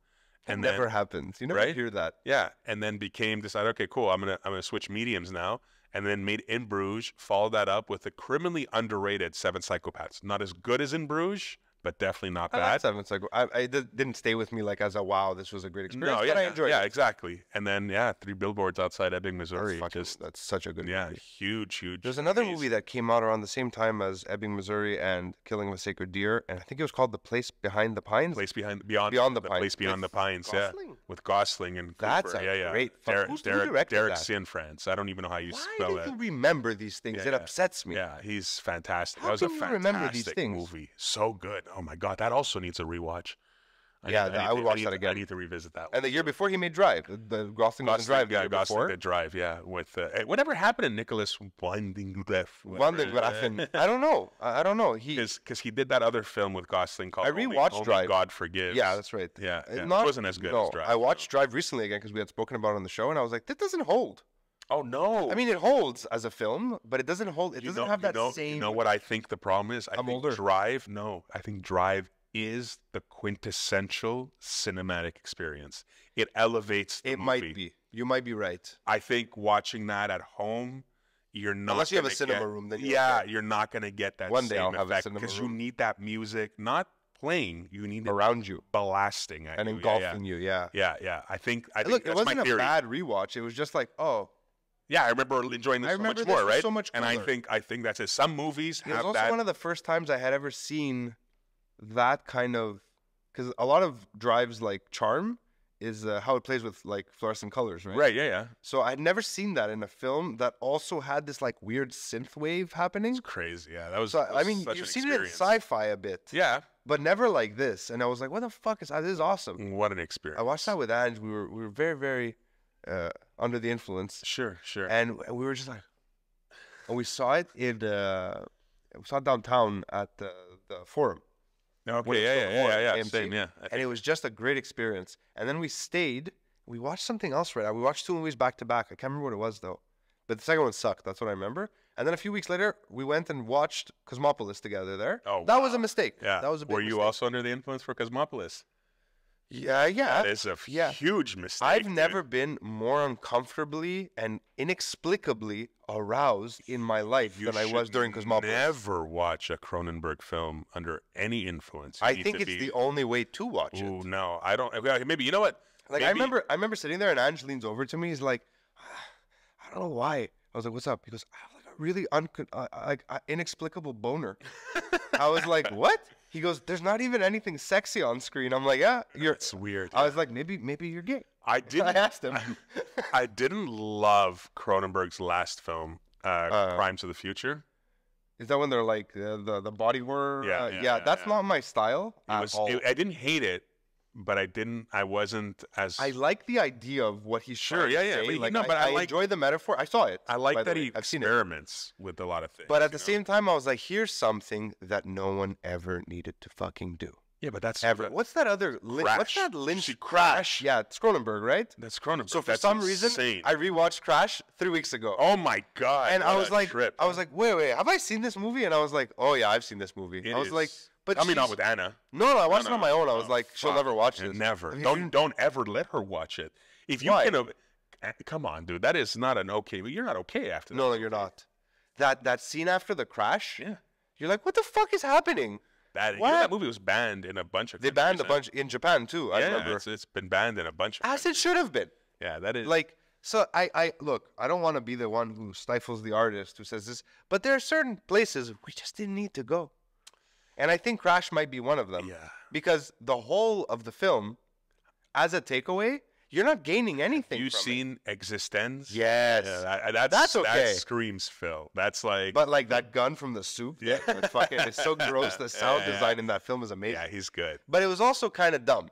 It never happens. You never right? hear that. Yeah, and then decided, okay, cool, I'm gonna switch mediums now, and then made In Bruges, followed that up with a criminally underrated 7 Psychopaths. Not as good as In Bruges, but definitely not I bad. like Seven Psycho. Didn't stay with me like as a wow, this was a great experience. No, but yeah, I enjoyed yeah, it. exactly. And then 3 Billboards Outside Ebbing, Missouri. That's such a good movie. Huge. There's another piece. movie that came out around the same time as Ebbing, Missouri and Killing of a Sacred Deer, and I think it was called The Place Behind the Pines. Beyond the Pines. Place Beyond the With Pines, Gosling? with Gosling and Cooper. That's a yeah. great film. Who directed Derek that? Cianfrance. I don't even know how you Why spell do that. you remember these things? Yeah, It yeah. upsets me. Yeah, he's fantastic. How That was a can you fantastic remember these things? movie. So good. Oh my god, that also needs a rewatch. I would watch that again. I need to revisit that one. And the year before he made Drive. The Gosling was in Drive. Yeah, the year Gosling before. did Drive. Yeah, with whatever happened to Nicholas Winding Refn? Winding Refn. I don't know. I don't know. Because he did that other film with Gosling called I rewatched Only Drive. God Forgives. Yeah, that's right. Yeah, it Not, wasn't as good no, as Drive. I watched Drive recently again because we had spoken about it on the show, and I was like, that doesn't hold. Oh no! I mean, it holds as a film, but it doesn't hold. It doesn't have that same. You know what I think the problem is? I'm older. Drive. No, I think Drive is the quintessential cinematic experience. It elevates the movie. It might be. You might be right. I think watching that at home, you're not. Unless you have a cinema room, then you're not going to get that. One day same I'll have a effect cinema because room. you need that music not playing. You need around it you, blasting at and you. engulfing you. Yeah. Yeah. I think Look, that's it wasn't my theory. a bad rewatch. It was just like, oh. Yeah, I remember enjoying this so much more, right? So much and I think that's it. Some movies have that. It was also one of the first times I had ever seen that kind of, because a lot of Drive's like charm is how it plays with like fluorescent colors, right? Right. Yeah. So I had never seen that in a film that also had this like weird synth wave happening. It's crazy. Yeah, that was. So, that was I mean, such you've an seen it in experience. sci-fi a bit. Yeah. But never like this. And I was like, what the fuck is that? This is awesome. What an experience. I watched that with Ange. We were very, very under the influence. Sure. And we were just like, and we saw it we saw it downtown at the Forum. Okay, yeah. Same, yeah. And it was just a great experience. And then we stayed. We watched something else right now. We watched 2 movies back to back. I can't remember what it was though. But the second one sucked. That's what I remember. And then a few weeks later, we went and watched Cosmopolis together there. Oh, that was a mistake. Yeah. That was a big mistake. Were you also under the influence for Cosmopolis? Yeah. That is a huge mistake. I've never been more uncomfortably and inexplicably aroused in my life than I was during Cosmopolis. Never watch a Cronenberg film under any influence. I think it's the only way to watch it. Oh no, I don't. Maybe you know what? Like I remember sitting there and Ange leans over to me. He's like, I don't know why. I was like, what's up? He goes, I have like a really inexplicable boner. I was like, what? He goes, there's not even anything sexy on screen. I'm like, yeah, It's weird. I was like, maybe you're gay. I asked him. I didn't love Cronenberg's last film, Crimes of the Future. Is that when they're like the body horror? Yeah, that's not my style at all. I didn't hate it, but I wasn't as. I like the idea of what he's trying to say. But I enjoy the metaphor. I saw it. I like that he I've seen it. experiments with a lot of things. But at the same time, I was like, here's something that no one ever needed to fucking do. Yeah, but that's Ever. What's that other? What's that Lynch? See, Crash? Yeah, it's Cronenberg, right? That's Cronenberg. So for That's some insane. reason, I rewatched Crash 3 weeks ago. Oh my god! And what I was a like, trip. wait, have I seen this movie? And I was like, oh yeah, I've seen this movie. I was like, but I mean, not with Anna. No, I watched it on my own. I was like, she'll never watch this. Never. I mean, Don't ever let her watch it. If you Why? can, come on, dude. That is not an okay. You're not okay after that. No, you're not. That scene after the crash. Yeah. You're like, what the fuck is happening? That movie was banned in a bunch of. They banned a bunch in Japan too. I remember. It's been banned in a bunch of. As it should have been. Yeah, that is. Like, so I look. I don't want to be the one who stifles the artist who says this, but there are certain places we just didn't need to go, and I think Crash might be one of them. Yeah. Because the whole of the film, as a takeaway, you're not gaining anything. You've from seen Existenz? Yes. Yeah, that's okay. That screams Phil. That's like. But like that gun from the soup. Yeah. It's so gross. The sound design in that film is amazing. Yeah, he's good. But it was also kind of dumb.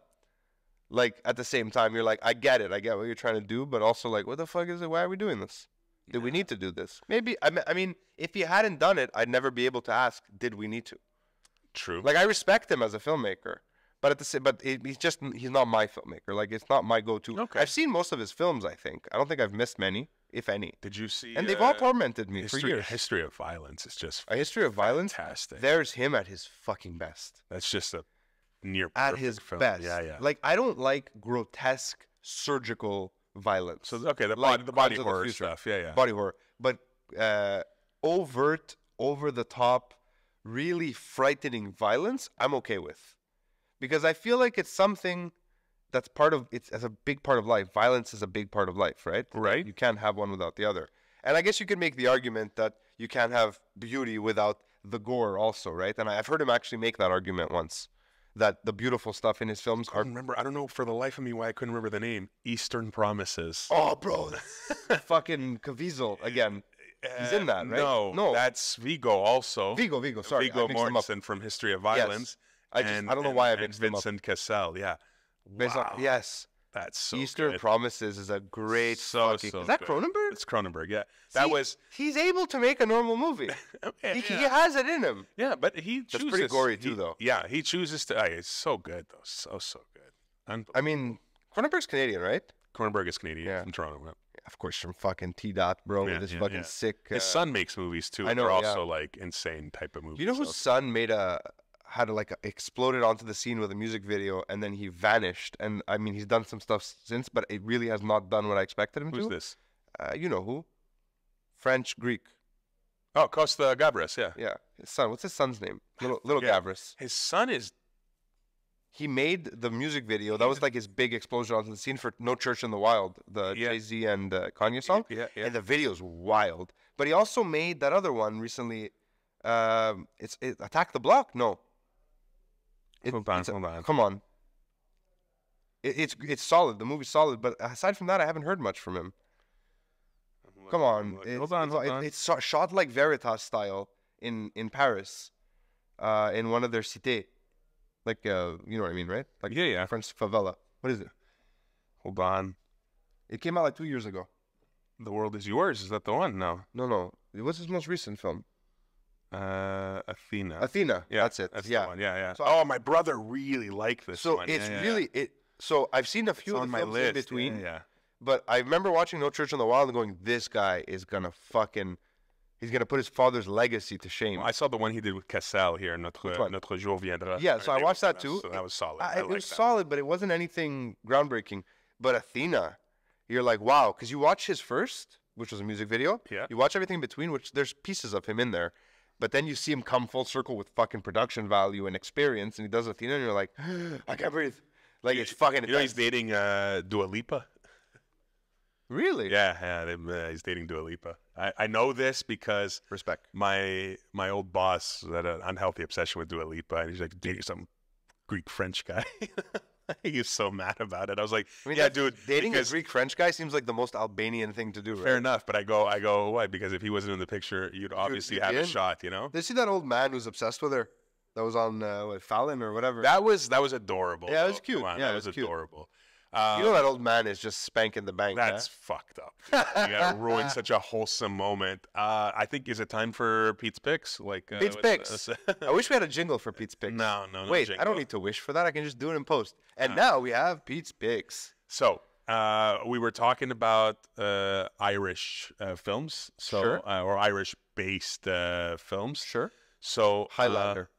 Like at the same time, you're like, I get it. I get what you're trying to do, but also like, what the fuck is it? Why are we doing this? Did we need to do this? Maybe. I mean, if you hadn't done it, I'd never be able to ask, did we need to? True. Like I respect him as a filmmaker. But he's not my filmmaker. Like it's not my go-to. Okay. I've seen most of his films. I think I don't think I've missed many, if any. Did you see? And they've all tormented me for years. History of Violence is just A History of Violence. fantastic. There's him at his fucking best. That's just a near At perfect his film. best. Yeah. Like I don't like grotesque surgical violence. So okay, the Like body Crimes of the horror Future. stuff. Yeah. Body horror, but overt, over the top, really frightening violence. I'm okay with. Because I feel like it's something that's as a big part of life. Violence is a big part of life, right? Right. You can't have one without the other. And I guess you could make the argument that you can't have beauty without the gore also, right? And I've heard him actually make that argument once, that the beautiful stuff in his films I don't know for the life of me why I couldn't remember the name. Eastern Promises. Oh, bro. Fucking Caviezel again. He's in that, right? No, that's Viggo also. Viggo, sorry. Viggo Mortensen from History of Violence. I don't know why I mixed them up. Vincent Cassel, yeah. Wow. Yes. That's so Eastern good. Promises is a great fucking... Is that good. Cronenberg? It's Cronenberg, yeah. He's able to make a normal movie. He has it in him. Yeah, but he chooses... That's pretty gory too, though. Yeah, he chooses to... it's so good, though. So good. I mean, Cronenberg's Canadian, right? Cronenberg is Canadian. Yeah. From Toronto. Yeah. Of course, from fucking T-Dot, bro. Yeah, this yeah, fucking yeah. sick... His son makes movies, too. I know, They're also, like, insane type of movies. You know whose son exploded onto the scene with a music video, and then he vanished. And I mean, he's done some stuff since, but it really has not done what I expected him to. Who's this? You know who? French Greek. Oh, Costa Gavras, yeah. Yeah, his son. What's his son's name? Little Gavras. His son is... He made the music video. That was like his big explosion onto the scene for No Church in the Wild, the Jay-Z and Kanye song. Yeah. And the video's wild. But he also made that other one recently. It's Attack the Block? No. Hold on. Come on. It's solid. The movie's solid. But aside from that, I haven't heard much from him. Come on. Hold on. It's shot like Veritas style in Paris, in one of their cités. Like, you know what I mean, right? Like French favela. What is it? Hold on. It came out like 2 years ago. The World Is Yours. Is that the one? No. No. What's his most recent film? Athena. Yeah, that's it. That's the one. Yeah. So, my brother really liked this one. So it's really... So I've seen a few of the films in between. Yeah. But I remember watching No Church in the Wild and going, this guy is going to fucking... He's going to put his father's legacy to shame. Well, I saw the one he did with Cassel here, Notre Jour Viendra. Yeah, so I watched that too. So that was solid. It was solid, but it wasn't anything groundbreaking. But Athena, you're like, wow. Because you watch his first, which was a music video. Yeah. You watch everything in between, which there's pieces of him in there. But then you see him come full circle with fucking production value and experience. And he does Athena, and you're like, I can't breathe. Like, it's fucking... You know he's dating Dua Lipa? Really? Yeah, he's dating Dua Lipa. I know this because respect. My old boss had an unhealthy obsession with Dua Lipa, and he's like dating some Greek French guy. He was so mad about it. I was like, yeah, dude, dating a Greek French guy seems like the most Albanian thing to do. Right? Fair enough, but I go, why? Because if he wasn't in the picture, you'd obviously have a shot, you know. Did you see that old man who's obsessed with her? That was on Fallon or whatever. That was adorable. Yeah, it was cute. Yeah, that was adorable. You know that old man is just spanking the bank. That's fucked up. You gotta ruin such a wholesome moment. I think, is it time for Pete's Picks? Pete's Picks. I wish we had a jingle for Pete's Picks. No. Wait, I don't need to wish for that. I can just do it in post. And now we have Pete's Picks. So we were talking about Irish films, sure. Or Irish-based films. Sure. So Highlander.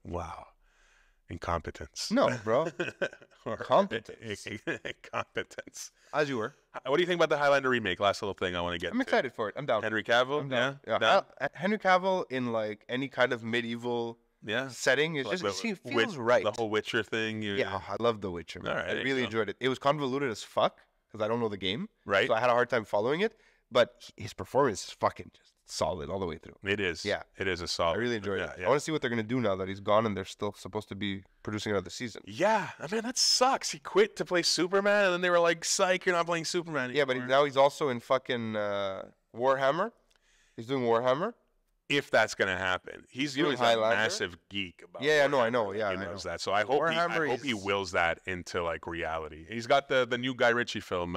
Wow. Incompetence. No, bro. Competence. Competence. As you were. What do you think about the Highlander remake? Last little thing I want to get I'm excited for it. I'm down. Henry Cavill? I'm down. Yeah. Down? Henry Cavill in like any kind of medieval setting. It feels right. The whole Witcher thing. I love The Witcher. Man. All right, I really enjoyed it. It was convoluted as fuck because I don't know the game. Right. So I had a hard time following it. But his performance is fucking just solid all the way through. It is. Yeah. It is a solid. I really enjoyed it. I want to see what they're going to do now that he's gone and they're still supposed to be producing another season. Yeah. I mean, that sucks. He quit to play Superman, and then they were like, psych, you're not playing Superman anymore. Yeah, but now he's also in fucking Warhammer. He's doing Warhammer. If that's going to happen. He's a massive geek about Warhammer. I know. Yeah, he knows that. So I hope he wills that into like reality. He's got the new Guy Ritchie film,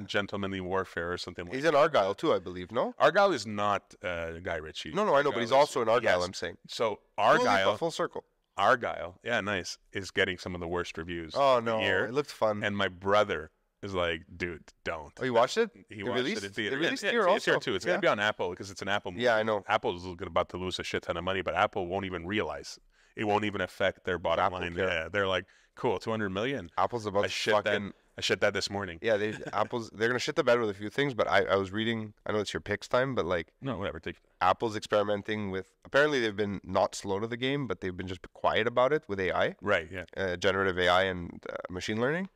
Gentlemanly Warfare or something like that. He's in Argyle too, I believe, no? Argyle is not Guy Ritchie. No, I know, but he's also in Argyle, I'm saying. So Argyle, full circle. Argyle, yeah, nice, is getting some of the worst reviews. Oh, no, here. It looked fun. And my brother is like, dude, don't. Oh, you watched it? He watched it in theater. It's here also. It's here too. It's going to be on Apple because it's an Apple movie. Yeah, I know. Apple's about to lose a shit ton of money, but Apple won't even realize. It won't even affect their bottom line. Yeah, they're like, cool, $200 million. Apple's about to fucking... I shit that this morning. Yeah, they're going to shit the bed with a few things, but I was reading, I know it's your picks time, but like... No, whatever. Apple's experimenting with... Apparently they've been not slow to the game, but they've been just quiet about it with AI. Right, yeah. Generative AI and machine learning.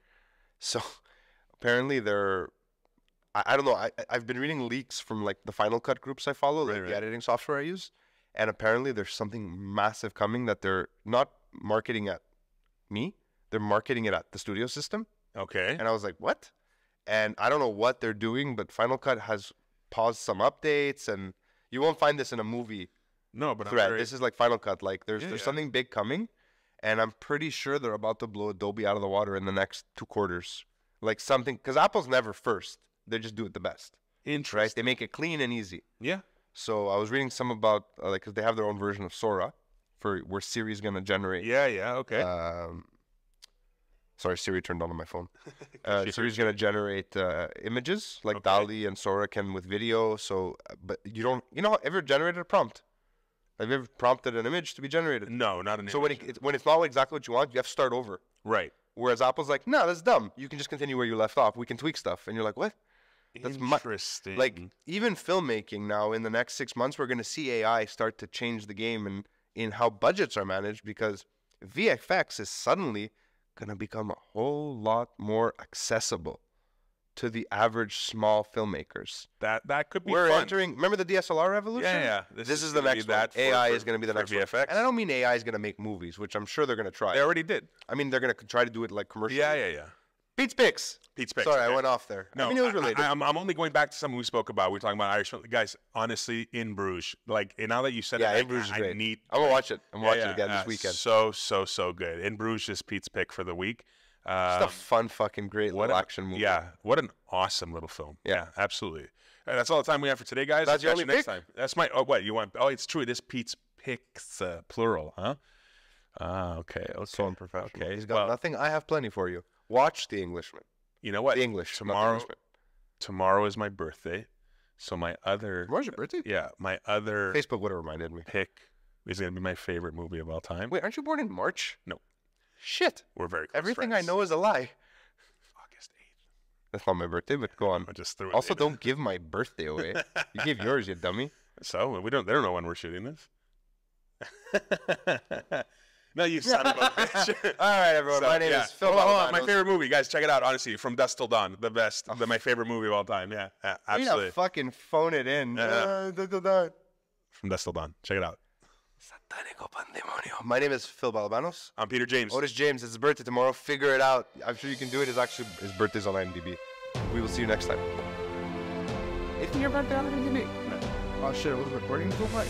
So apparently they're... I don't know. I've been reading leaks from like the Final Cut groups I follow, like the editing software I use. And apparently there's something massive coming that they're not marketing at me. They're marketing it at the studio system. Okay. And I was like, what? And I don't know what they're doing, but Final Cut has paused some updates, and you won't find this in a movie No, but thread. This is like Final Cut. Like there's Yeah. something big coming, and I'm pretty sure they're about to blow Adobe out of the water in the next 2 quarters. Like something, because Apple's never first. They just do it the best, interesting. right? They make it clean and easy. Yeah. So I was reading some about like, because they have their own version of Sora, for where Siri's gonna generate. Yeah. Yeah. Okay. Sorry, Siri turned on my phone. Siri's gonna generate images like DALL-E and Sora can with video. So, but you don't, ever generated a prompt? Have you ever prompted an image to be generated? No, not an So image. when it's not exactly what you want, you have to start over. Right. Whereas Apple's like, no, that's dumb. You can just continue where you left off. We can tweak stuff, and you're like, what? That's Interesting. like even filmmaking now. In the next 6 months, we're gonna see AI start to change the game in how budgets are managed, because VFX is suddenly gonna become a whole lot more accessible to the average small filmmakers. that could be We're fun. entering. Remember the DSLR revolution? Yeah. This is the gonna be next one. that AI for is going to be the for next VFX. one. And I don't mean AI is going to make movies, which I'm sure they're going to try. They already did. I mean, they're going to try to do it like commercially. Yeah. Pete's Picks. Pete's Picks. Sorry, okay. I went off there. No, I mean, it was related. I'm only going back to something we spoke about. We were talking about Irish film. Guys, honestly, In Bruges. Like, now that you said Yeah, it, In Bruges is I great. need... I'm going to watch it. I'm watching it Yeah, again this weekend. So good. In Bruges is Pete's pick for the week. Just a fun, fucking great little action movie. Yeah, what an awesome little film. Yeah, absolutely. That's all the time we have for today, guys. That's your Catch only you next pick? time. That's my... Oh, what? You want... Oh, it's true. It is Pete's Picks, plural, huh? Okay. So unprofessional. Okay. He's got nothing. I have plenty for you. Watch The Englishman. You know what? The English. not The Tomorrow, Englishman. tomorrow is my birthday. So my other... Tomorrow's your birthday? Yeah, my other Facebook would have reminded me. pick is going to be my favorite movie of all time. Wait, aren't you born in March? No. Shit. We're very close Everything friends. I know is a lie. August 8th. That's not my birthday, but go on. I just threw it Also, in. don't give my birthday away. You gave yours, you dummy. So they don't know when we're shooting this. No, you son of a bitch. All right, everyone. My name is Phil. Hold on, my Balbanos. favorite movie, guys. Check it out. Honestly, From Dusk Till Dawn, the best, my favorite movie of all time. Yeah, You absolutely. know, fucking phone it in. From Dusk Till Dawn. Check it out. Satánico Pandemonio. My name is Phil Balbanos. I'm Peter James. Otis James. It's his birthday tomorrow. Figure it out. I'm sure you can do it. His birthday's on IMDb. We will see you next time. It's your birthday on IMDb. Oh shit! I was recording so much.